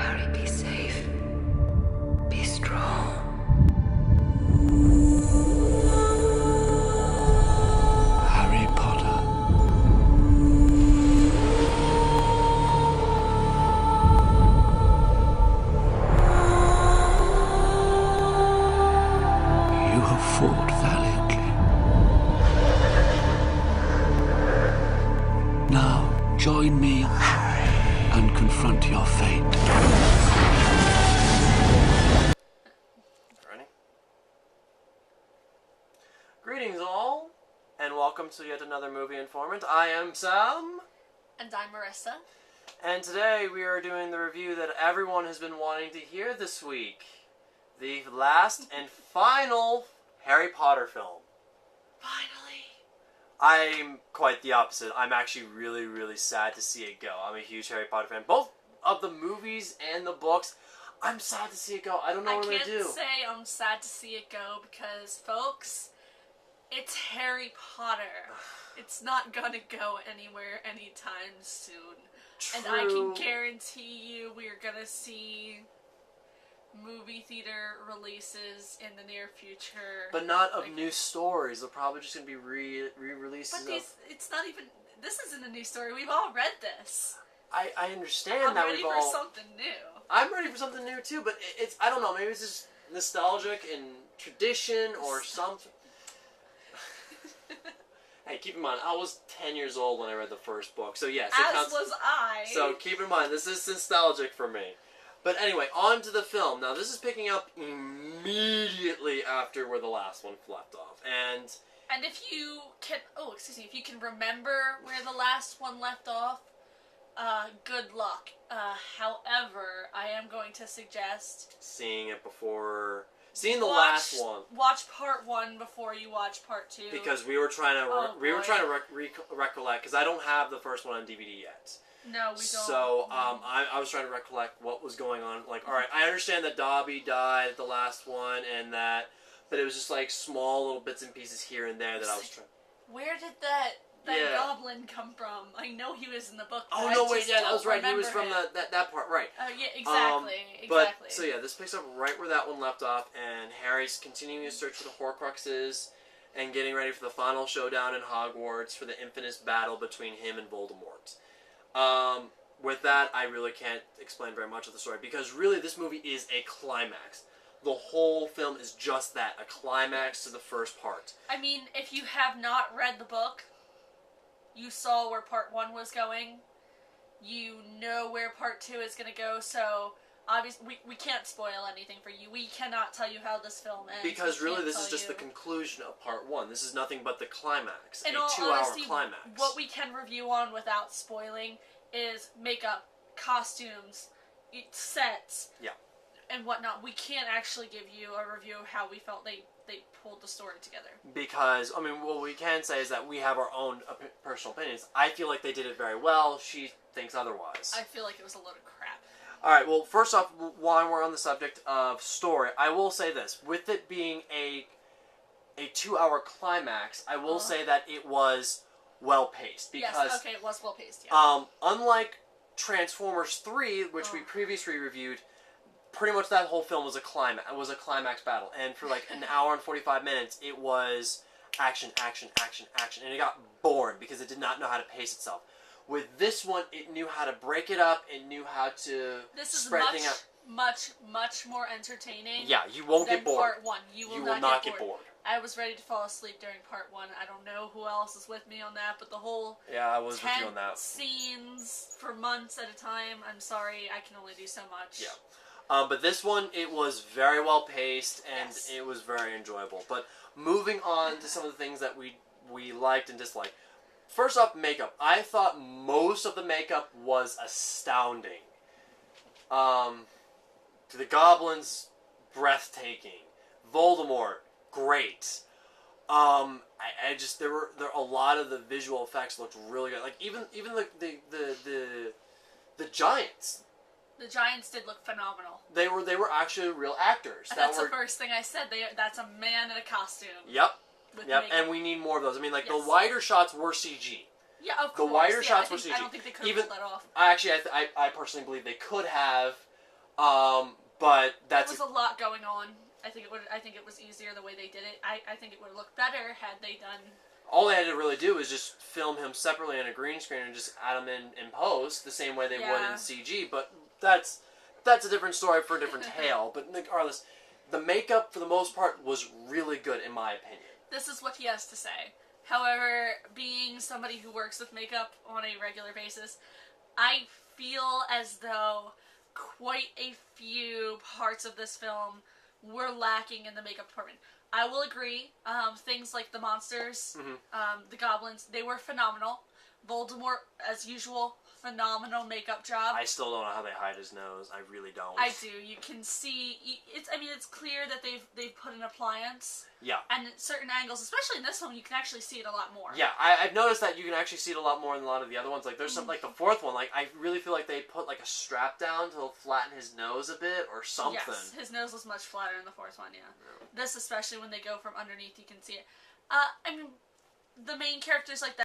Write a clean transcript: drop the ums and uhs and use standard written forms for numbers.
Harry, be safe. Be strong. Harry Potter. You have fought valiantly. Now, join me and confront your fate. Ready? Greetings all, and welcome to yet another Movie Informant. I am Sam. And I'm Marissa. And today we are doing the review that everyone has been wanting to hear this week. The last and final Harry Potter film. Finally. I'm quite the opposite. I'm actually really, really sad to see it go. I'm a huge Harry Potter fan. Both of the movies and the books. I'm sad to see it go. I don't know what I'm going to do. I can't say I'm sad to see it go because, folks, it's Harry Potter. It's not going to go anywhere anytime soon. True. And I can guarantee you we're going to see movie theater releases in the near future. But not of new stories. They're probably just going to be re-releases But it's not even... This isn't a new story. We've all read this. I understand that we've all... I'm ready for something new. I'm ready for something new too, but it's... I don't know, maybe it's just nostalgic and tradition or something. Hey, keep in mind, I was 10 years old when I read the first book, so yes, it counts. As was I. So keep in mind, this is nostalgic for me. But anyway, on to the film. Now, this is picking up immediately after where the last one left off. And if you can... Oh, excuse me. If you can remember where the last one left off, good luck. However, I am going to suggest... Seeing it before... Seeing the last one. Watch part 1 before you watch part 2. Because we were trying to recollect, because I don't have the first one on DVD yet. No, we don't. So, I was trying to recollect what was going on. Like, alright, I understand that Dobby died at the last one, and that... But it was just, like, small little bits and pieces here and there that I was trying... Where did that goblin come from? I know he was in the book, but oh, no, wait, yeah, that was right. He was from that part, right. Yeah, exactly, exactly. But, so yeah, this picks up right where that one left off, and Harry's continuing his search for the Horcruxes, and getting ready for the final showdown in Hogwarts for the infamous battle between him and Voldemort. With that, I really can't explain very much of the story, because really this movie is a climax. The whole film is just that, a climax to the first part. I mean, if you have not read the book, you saw where part 1 was going, you know where part 2 is going to go, so obviously we can't spoil anything for you. We cannot tell you how this film ends. Because really this is just the conclusion of part 1. This is nothing but the climax, in a all 2-hour honesty, climax. What we can review on without spoiling is makeup, costumes, sets, and whatnot. We can't actually give you a review of how we felt they pulled the story together. Because, I mean, what we can say is that we have our own personal opinions. I feel like they did it very well. She thinks otherwise. I feel like it was a load of crap. Alright, well, first off, while we're on the subject of story, I will say this. With it being a 2-hour climax, I will say that it was well-paced. Because, yes, okay, it was well-paced, yeah. Unlike Transformers 3, which we previously reviewed, pretty much that whole film was a climax battle, and for like an hour and 45 minutes, it was action, action, action, action, and it got boring because it did not know how to pace itself. With this one, it knew how to break it up, it knew how to spread things out. Much more entertaining. Yeah, you won't get bored. Part 1, you will not get bored. I was ready to fall asleep during part 1. I don't know who else is with me on that, but the whole I was with you on that. Scenes for months at a time. I'm sorry, I can only do so much. Yeah. But this one, it was very well paced, and it was very enjoyable. But moving on to some of the things that we liked and disliked. First off, makeup. I thought most of the makeup was astounding. The goblins, breathtaking. Voldemort, great. I just there were a lot of the visual effects looked really good. Like even the giants. The Giants did look phenomenal. They were actually real actors. That's the first thing I said. That's a man in a costume. Yep. And we need more of those. I mean, like, the wider shots were CG. Yeah, of course. The wider shots were CG. I don't think they could have pulled that off. I personally believe they could have But that's There was a lot going on. I think it was easier the way they did it. I think it would have looked better had they done. all they had to really do was just film him separately on a green screen and just add him in post the same way they would in CG. But that's a different story for a different tale. But regardless, the makeup for the most part was really good in my opinion. This is what he has to say. However, being somebody who works with makeup on a regular basis, I feel as though quite a few parts of this film were lacking in the makeup department. I will agree. Things like the monsters, the goblins, they were phenomenal. Voldemort, as usual, phenomenal makeup job. I still don't know how they hide his nose. I really don't. I do. You can see. It's clear that they've put an appliance. Yeah. And at certain angles, especially in this one, you can actually see it a lot more. Yeah, I've noticed that you can actually see it a lot more than a lot of the other ones. Like, there's some, like the fourth one, like, I really feel like they put, like, a strap down to flatten his nose a bit or something. Yes, his nose was much flatter in the fourth one, yeah. This, especially when they go from underneath, you can see it. I mean, the main characters like that.